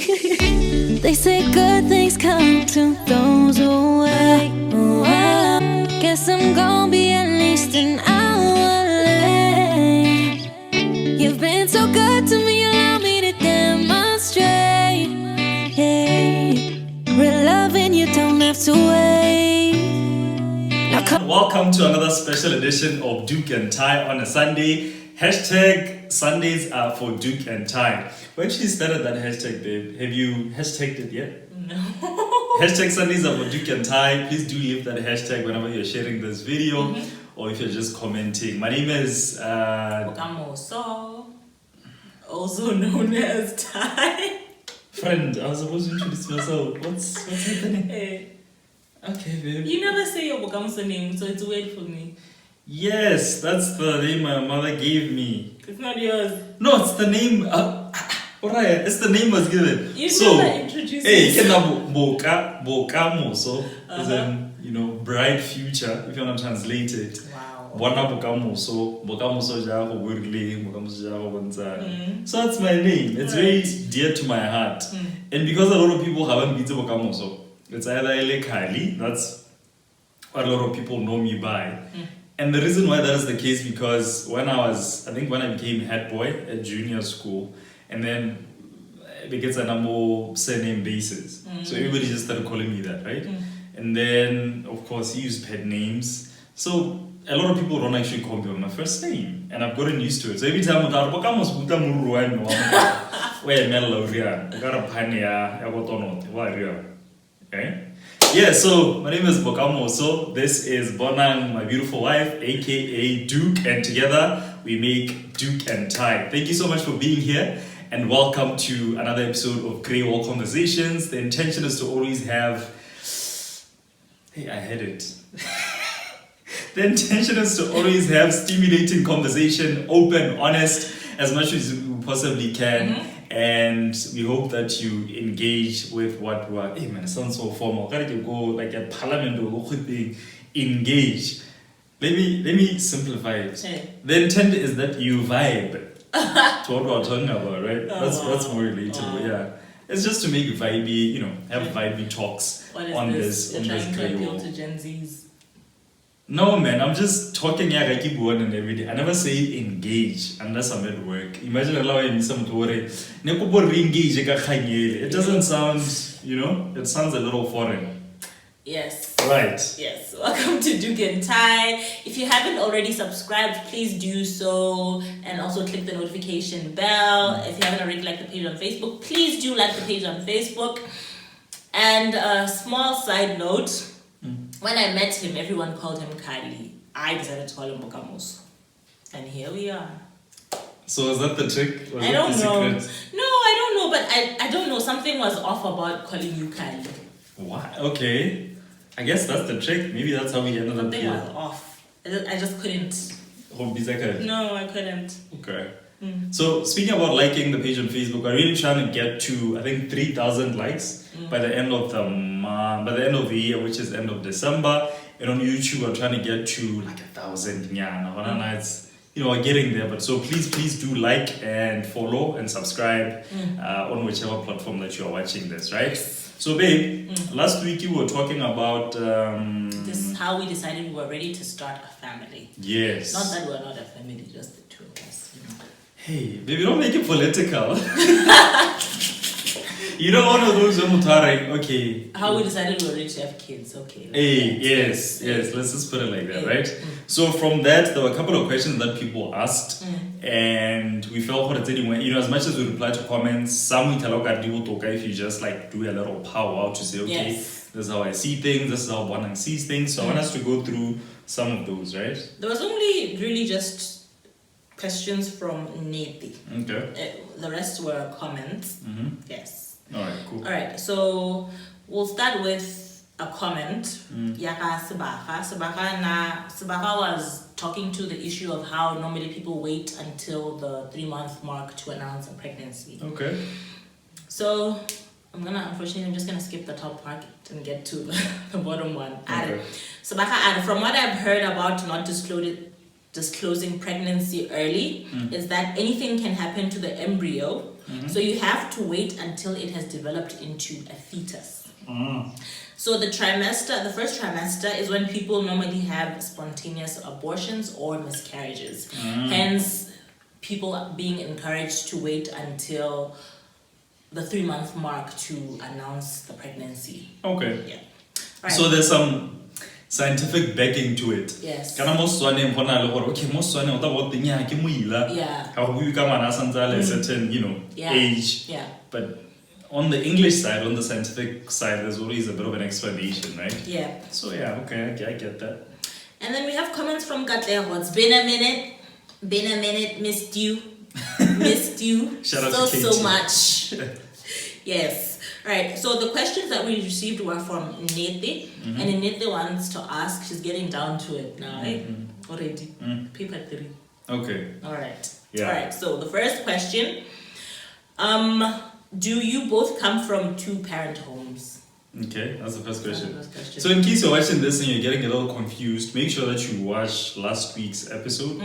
They say good things come to those who wait. Guess I'm gonna be at least an hour late. You've been so good to me, allow me to demonstrate. Hey, real loving, you don't have to wait. Welcome to another special edition of Doek and Tie on a Sunday. Hashtag Sundays are for Doek and Tie. We actually started that hashtag, babe. Have you hashtagged it yet? No. Hashtag Sundays are for Doek and Tie. Please do leave that hashtag whenever you're sharing this video or if you're just commenting. My name is Bokamoso, also known as Ty. Friend, I was supposed to introduce myself. What's happening? Hey. Okay, babe. You never say your Bokamoso name, so it's weird for me. Yes, that's the name my mother gave me. It's not yours. No, it's the name. Alright, it's the name was given. You so, never introduced hey, yourself. Bokamoso is bright future, if you want to translate it. Wow. Bona Bokamoso jago wirle, Bokamoso jago bonza. So that's my name. It's very dear to my heart. And because a lot of people haven't been to Bokamoso, it's either Ele Kali, that's what a lot of people know me by. And the reason why that is the case because when I became head boy at junior school, and then it gets a more surname basis. So everybody just started calling me that, right? And then, of course, he used pet names. So a lot of people don't actually call me by my first name. And I've gotten used to it. So every time I'm like, okay? Yeah, so my name is Bokamoso. This is Bonang, my beautiful wife, aka Doek, and together we make Doek and Tie. Thank you so much for being here, and welcome to another episode of Grey Wall Conversations. The intention is to always have. Hey, I had it. The intention is to always have stimulating conversation, open, honest, as much as we possibly can. And we hope that you engage with what we are. Hey man, it sounds so formal. Gotta go like at parliament or engage. Let me simplify it. Hey. The intent is that you vibe to what we're talking about, right? That's more relatable, yeah. It's just to make it vibey, have vibey talks on this You're trying to grey appeal wall. to Gen Zs. No man, I'm just talking I keep going and every day. I never say engage unless I'm at work. Imagine allowing some to worry. It doesn't sound, it sounds a little foreign. Yes. Right. Yes. Welcome to Doek and Tie. If you haven't already subscribed, please do so. And also click the notification bell. If you haven't already liked the page on Facebook, please do like the page on Facebook. And a small side note. When I met him, everyone called him Kali. I decided to call him Bokamoso. And here we are. So was that the trick? Was I that don't the know. secret? No, I don't know, but I don't know. Something was off about calling you Kali. What? Okay. I guess that's the trick. Maybe that's how we ended up Something here. was off. I just couldn't. No, I couldn't. Okay. So speaking about liking the page on Facebook, we're really trying to get to 3,000 likes by the end of the month, by the end of the year, which is end of December. And on YouTube, we're trying to get to 1,000. Yeah, it's we're getting there. But so please do like and follow and subscribe on whichever platform that you are watching this, right? So babe, last week you were talking about This is how we decided we were ready to start a family. Yes. Not that we're not a family, just the two of us. Hey, baby, don't make it political. You know, one of those okay. How we decided we were ready to have kids, okay. Hey, yes, let's just put it like that, right? So from that, there were a couple of questions that people asked, and we felt as much as we reply to comments, some we tell if you just do a little powwow to say, okay, this is how I see things, this is how Bonang sees things. So I want us to go through some of those, right? There was only really just questions from Neti. Okay. The rest were comments. Yes. Alright, cool. Alright, so we'll start with a comment. Yaka Sibaha. Sibaha was talking to the issue of how normally people wait until the 3-month mark to announce a pregnancy. Okay. So I'm just gonna skip the top part and get to the bottom one. Okay. Sibaha, from what I've heard about not disclosing pregnancy early, is that anything can happen to the embryo So you have to wait until it has developed into a fetus. So the first trimester is when people normally have spontaneous abortions or miscarriages. Hence, people are being encouraged to wait until the 3-month mark to announce the pregnancy. Okay. Yeah. Right. So there's some scientific backing to it. Yes. Kana most one okay, most one about the Yeah. how we come on a certain, Yeah. age. Yeah. But on the English side, on the scientific side, there's always a bit of an explanation, right? Yeah. So yeah, okay, I get that. And then we have comments from Katleho. It's been a minute, missed you. Missed you Shout out to so Katie. much. Yes. Right. So the questions that we received were from Nete. And Nete wants to ask, she's getting down to it now, already. Paper 3. Okay. All right. Yeah. All right. So the first question, do you both come from 2-parent homes? Okay, that's the first question. That's the first question. So in case you're watching this and you're getting a little confused, make sure that you watch last week's episode.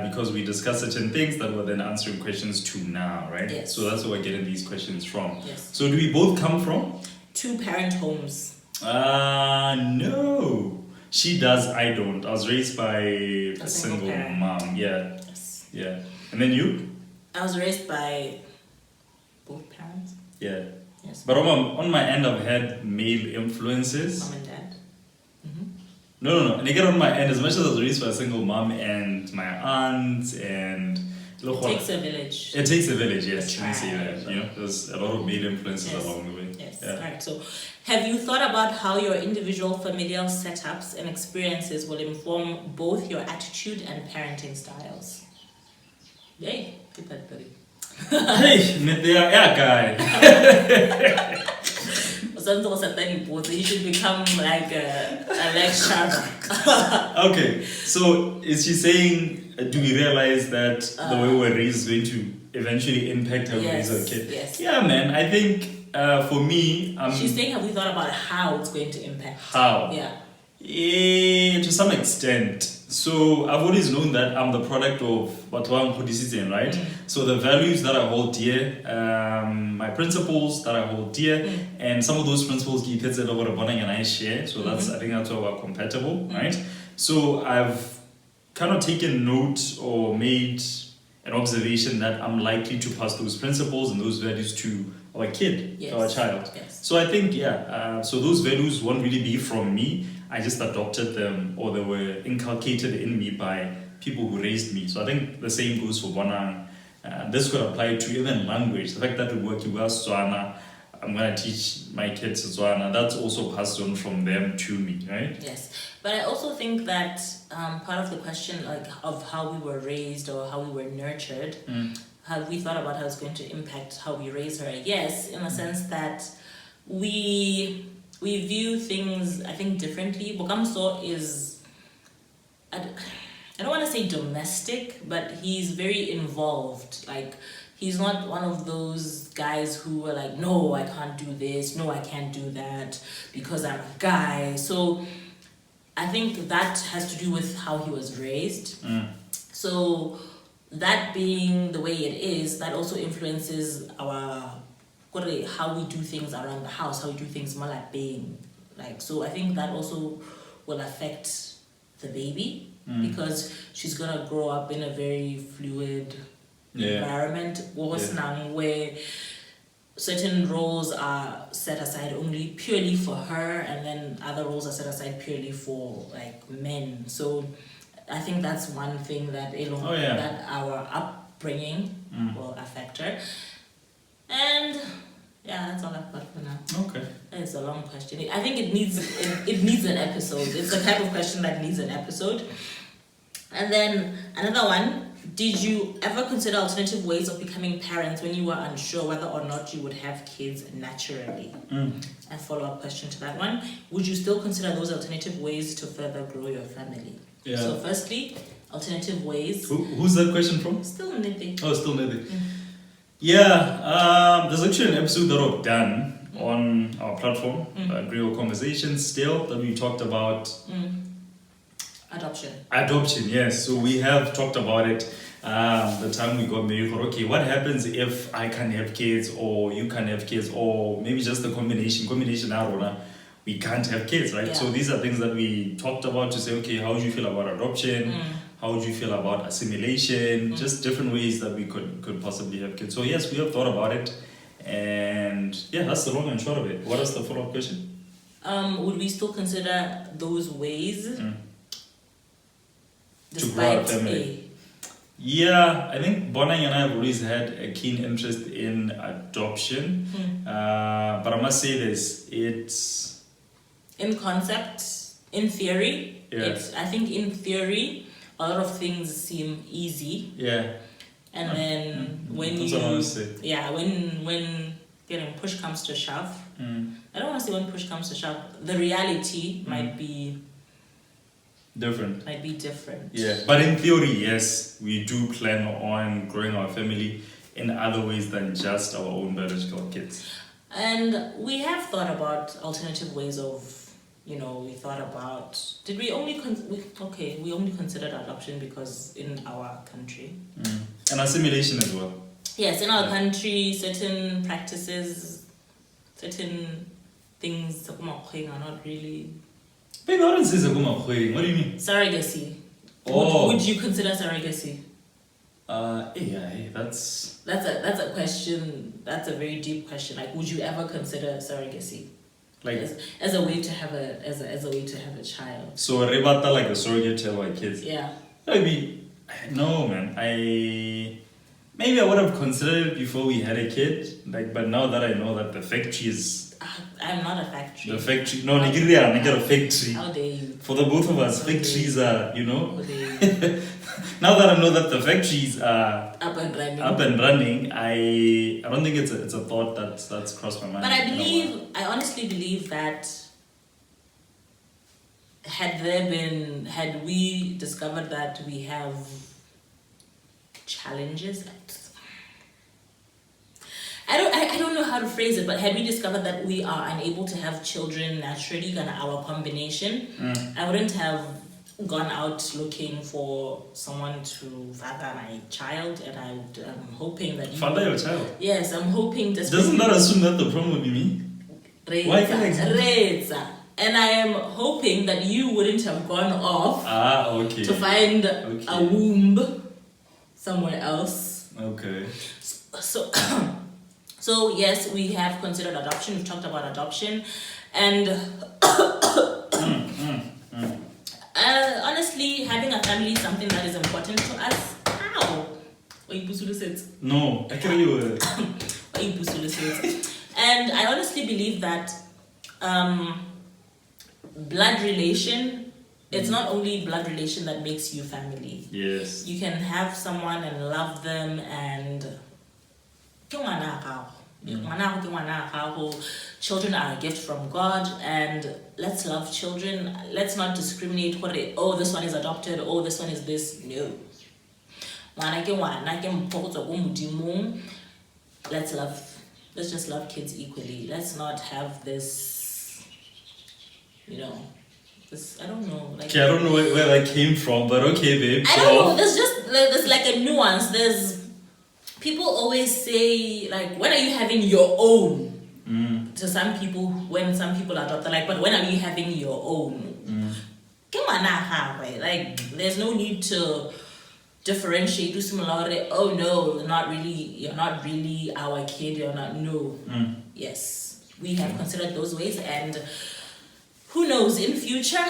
Because we discussed certain things that we're then answering questions to now, right? Yes. So that's where we're getting these questions from. Yes. So do we both come from? 2-parent homes. No. She does, I don't. I was raised by a single parent. mom. Yeah. Yes. Yeah. And then you? I was raised by both parents. Yeah. Yes. But on my end, I've had male influences. Mom and dad. No. And again, on my end, as much as I was raised by a single mom and my aunt and... It takes a village. It takes a village, yes. A You can say that. tribe. There's a lot of male influences Yes. along the way. Yes. Yeah. Alright. So, have you thought about how your individual familial setups and experiences will inform both your attitude and parenting styles? Yay. Keep that very. Hey, yeah, guy. You should become like a lecturer. Okay, so is she saying, do we realize that the way we're raised is going to eventually impact how we raise our kid? Yes. Yeah, man. I think for me, She's saying, have we thought about how it's going to impact? how? Yeah. To some extent. So I've always known that I'm the product of Batwang Kudisizin, right? So the values that I hold dear, my principles that I hold dear, and some of those principles keep it over a bonding and I share. So I think that's why we're compatible, right? So I've kind of taken note or made an observation that I'm likely to pass those principles and those values to our kid, Yes. to our child. Yes. So I think, so those values won't really be from me. I just adopted them, or they were inculcated in me by people who raised me. So I think the same goes for Bonang. This could apply to even language. The fact that we work in Setswana, I'm going to teach my kids Setswana. That's also passed on from them to me, right? Yes, but I also think that part of the question, like of how we were raised or how we were nurtured, have we thought about how it's going to impact how we raise her? Yes, in the sense that we view things, I think, differently. Bokamso is, I don't want to say domestic, but he's very involved. Like, he's not one of those guys who are like, no, I can't do this, no, I can't do that, because I'm a guy. So I think that has to do with how he was raised. So that being the way it is, that also influences how we do things around the house, how we do things more like being. Like, so I think that also will affect the baby because she's gonna grow up in a very fluid environment where certain roles are set aside only purely for her, and then other roles are set aside purely for like men. So I think that's one thing that that our upbringing will affect her. And yeah, that's all I've got for now. Okay. It's a long question. I think it needs an episode. It's the type of question that needs an episode. And then another one. Did you ever consider alternative ways of becoming parents when you were unsure whether or not you would have kids naturally? A follow-up question to that one. Would you still consider those alternative ways to further grow your family? Yeah. So firstly, alternative ways. Who's that question from? Still Nete. Oh, still Nete. Yeah, there's actually an episode that I've done on our platform, Real Conversations still, that we talked about Adoption. Adoption, yes. So we have talked about it. the time we got married, okay, what happens if I can't have kids or you can't have kids or maybe just the combination Arona, we can't have kids, right? Yeah. So these are things that we talked about to say, okay, how do you feel about adoption? How would you feel about assimilation? Just different ways that we could possibly have kids. So yes, we have thought about it. And yeah, that's the long and short of it. What is the follow-up question? Would we still consider those ways to grow a despite family? Yeah, I think Bonang and I have always had a keen interest in adoption. But I must say this, it's... in concept, in theory, I think in theory, a lot of things seem easy. Yeah. And then when getting push comes to shove, I don't want to say when push comes to shove, the reality might be different. Yeah, but in theory, yes, we do plan on growing our family in other ways than just our own biological kids. And we have thought about alternative ways of, we thought about, we only considered adoption because in our country. And assimilation as well. Yes, in our country, certain practices, certain things are not really... Baby, I don't say what do you mean? Surrogacy. Oh. Would you consider surrogacy? That's a question. That's a very deep question. Like, would you ever consider surrogacy? Like as a way to have a child. So rebata like a surrogate to have our kids. Yeah. No man. Maybe I would have considered it before we had a kid. But now that I know that the factory is I'm not a factory. The factory Nigeria, not a factory. How dare you? For the both of us, factories are, How dare you? Now that I know that the factories are up and running, I don't think it's a thought that's crossed my mind. But I honestly believe that had we discovered that we have challenges, I don't know how to phrase it, but had we discovered that we are unable to have children naturally, our combination, I wouldn't have gone out looking for someone to father my child, and I'm hoping that father your child. Yes, I'm hoping. Doesn't that assume that the problem would be me? Why can I? And I am hoping that you wouldn't have gone off to find a womb somewhere else. Okay. So yes, we have considered adoption. We've talked about adoption, and honestly, having a family is something that is important to us. Ow! No, I can you. And I honestly believe that blood relation, it's not only blood relation that makes you family. Yes. You can have someone and love them and children are a gift from God, and let's love children. Let's not discriminate this one is adopted, this one is this. No. Let's just love kids equally. Let's not have this, I don't know. I don't know where that came from, but okay, babe. I don't know. There's like a nuance. People always say, like, when are you having your own? To some people, when some people adopt, they're like, but when are you having your own? Like, there's no need to differentiate. Oh no, you're not really our kid. You're not. No. Yes, we have considered those ways, and who knows, in future,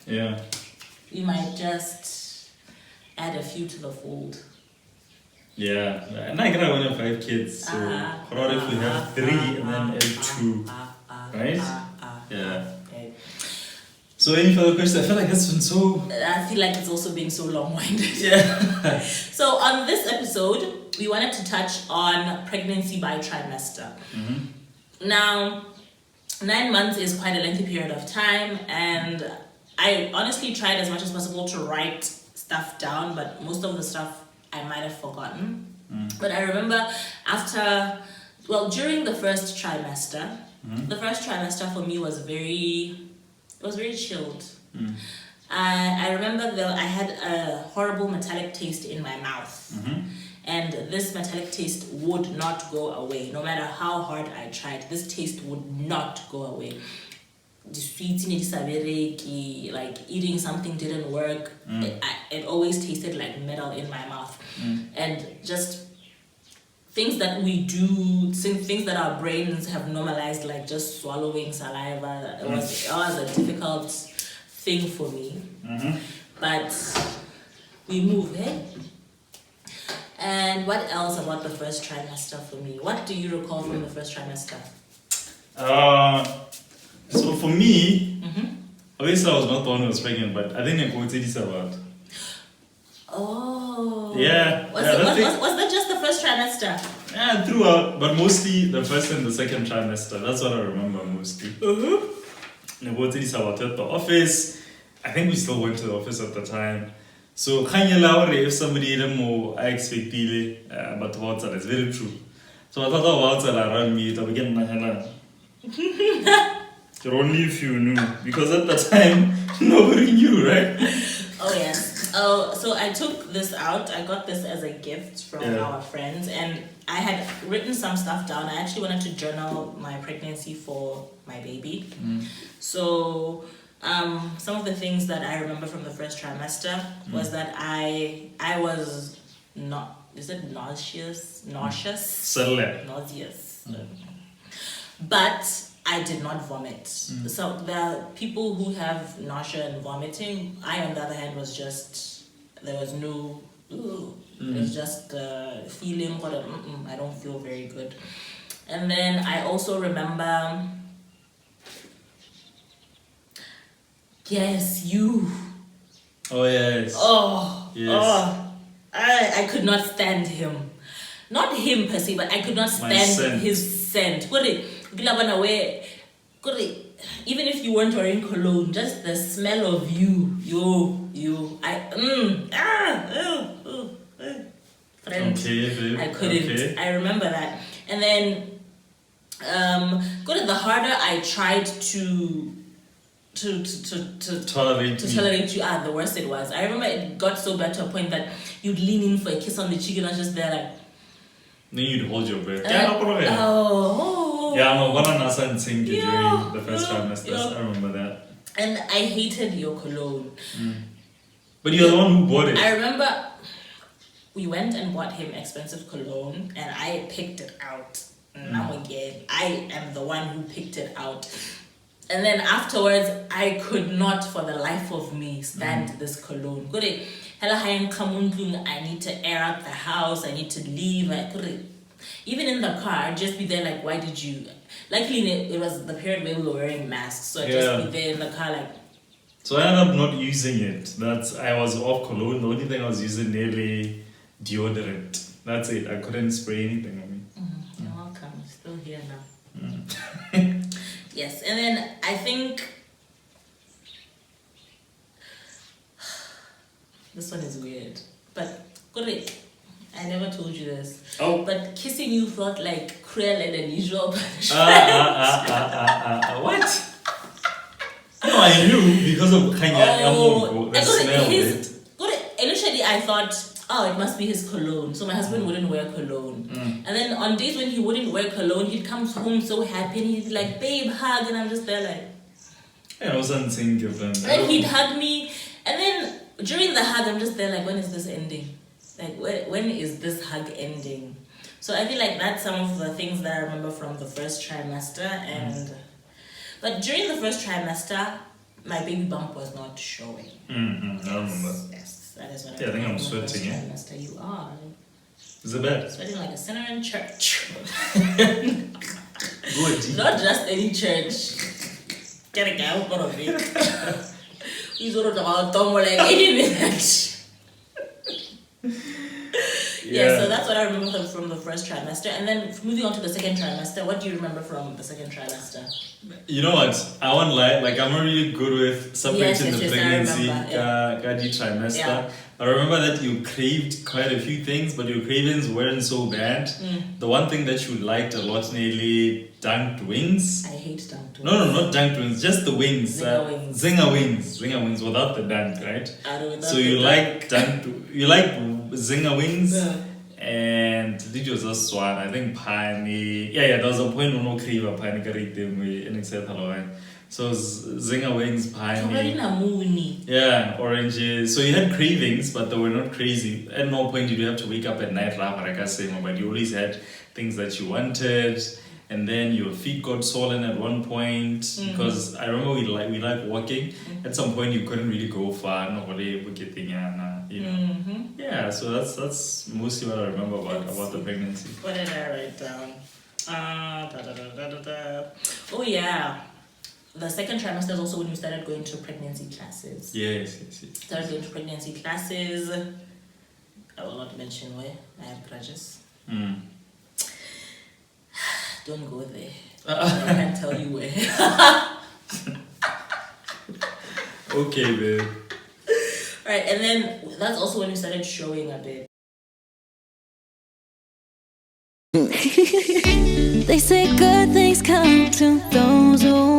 we might just add a few to the fold. Yeah, and I'm gonna want to have 5 kids, so what if we have 3 and then add 2, right? Yeah. So any further questions? I feel like that's been so... I feel like it's also been so long-winded. Yeah. So on this episode, we wanted to touch on pregnancy by trimester. Now, 9 months is quite a lengthy period of time, and I honestly tried as much as possible to write stuff down, but most of the stuff I might have forgotten. But I remember during the first trimester, the first trimester for me was very chilled. I remember though I had a horrible metallic taste in my mouth. And this metallic taste would not go away. No matter how hard I tried, this taste would not go away. The sweetness, like eating something didn't work. It always tasted like metal in my mouth. And just things that we do, things that our brains have normalized, like just swallowing saliva, it was a difficult thing for me. But we move, eh? And what else about the first trimester for me? What do you recall from the first trimester? So for me, obviously I was not the one who was pregnant, but I think I quoted this about. Oh. Yeah. Was that just the first trimester? Yeah, throughout, but mostly the first and the second trimester. That's what I remember mostly. I quoted this about at the office. I think we still went to the office at the time. So, if somebody more I expected, but what's that? It's very true. So I thought about it around me, it began only if you knew, because at the time nobody knew, right? Oh yes. Oh, so I took this out. I got this as a gift from our friends, and I had written some stuff down. I actually wanted to journal my pregnancy for my baby. So some of the things that I remember from the first trimester was that I was not. Is it nauseous? Nauseous. But I did not vomit. So the people who have nausea and vomiting, I on the other hand was just, there was no, it was just feeling, I don't feel very good. And then I also remember, yes, you. Oh yes. Oh, yes. Oh, I could not stand him. Not him per se, but I could not stand his scent. Even if you weren't wearing cologne, just the smell of you, friend, okay, I couldn't. Okay. I remember that. And then, the harder I tried to tolerate you, the worse it was. I remember it got so bad to a point that you'd lean in for a kiss on the cheek and I was just there like. Then you'd hold your breath. Yeah, I'm during the first trimester. I remember that. And I hated your cologne. But you're the one who bought it. I remember we went and bought him expensive cologne and I picked it out. Now again, I am the one who picked it out. And then afterwards, I could not for the life of me stand this cologne. I need to air out the house. I need to leave. Even in the car, I'd just be there like, why did you? Luckily, it was the period where we were wearing masks. So I'd just be there in the car like. So I ended up not using it. I was off cologne. The only thing I was using nearly deodorant. That's it. I couldn't spray anything on me. You're welcome. I'm still here now. Yes, and then I think this one is weird, but I never told you this. Oh, but kissing you felt like cruel and unusual punishment. What? No, I knew because of the smell of it. Initially, I thought, it must be his cologne. So my husband wouldn't wear cologne. And then on days when he wouldn't wear cologne, he'd come home so happy and he'd be like, babe, hug. And I'm just there like... I wasn't thinking of them. And he'd hug me. And then during the hug, I'm just there like, when is this ending? Like, when is this hug ending? So I feel like that's some of the things that I remember from the first trimester. But during the first trimester, my baby bump was not showing. I remember. Yes. That is what I think I'm sweating, You are. Is it bad? Sweating like a sinner in church. Good. Not just any church. Get a guy out of it. He's all about Tom like any minute. Yeah, so that's what I remember from the first trimester. And then moving on to the second trimester, what do you remember from the second trimester? You know what? I won't lie. Like, I'm not really good with separating the pregnancy, trimester. I remember that you craved quite a few things, but your cravings weren't so bad. The one thing that you liked a lot, nearly dunked wings. I hate dunked wings. No, not dunked wings, just the wings. Zinger wings. Zinger wings without the dunk, right? So the you like zinger wings. Yeah. And it was just one, I think Pani. Yeah, there was a point when no kriva Pani carried them in Exeter. So zinger wings, Pani. Yeah, oranges. So you had cravings, but they were not crazy. At no point did you have to wake up at night, but you always had things that you wanted. And then your feet got swollen at one point because I remember we like walking. At some point you couldn't really go far. Nobody would get you know. Yeah, so that's mostly what I remember about the pregnancy. What did I write down? Oh yeah. The second trimester is also when we started going to pregnancy classes. Yes. Started going to pregnancy classes. I will not mention where. I have grudges. Don't go there. I can't tell you where. Okay, babe. Right, and then that's also when we started showing a bit. They say good things come to those who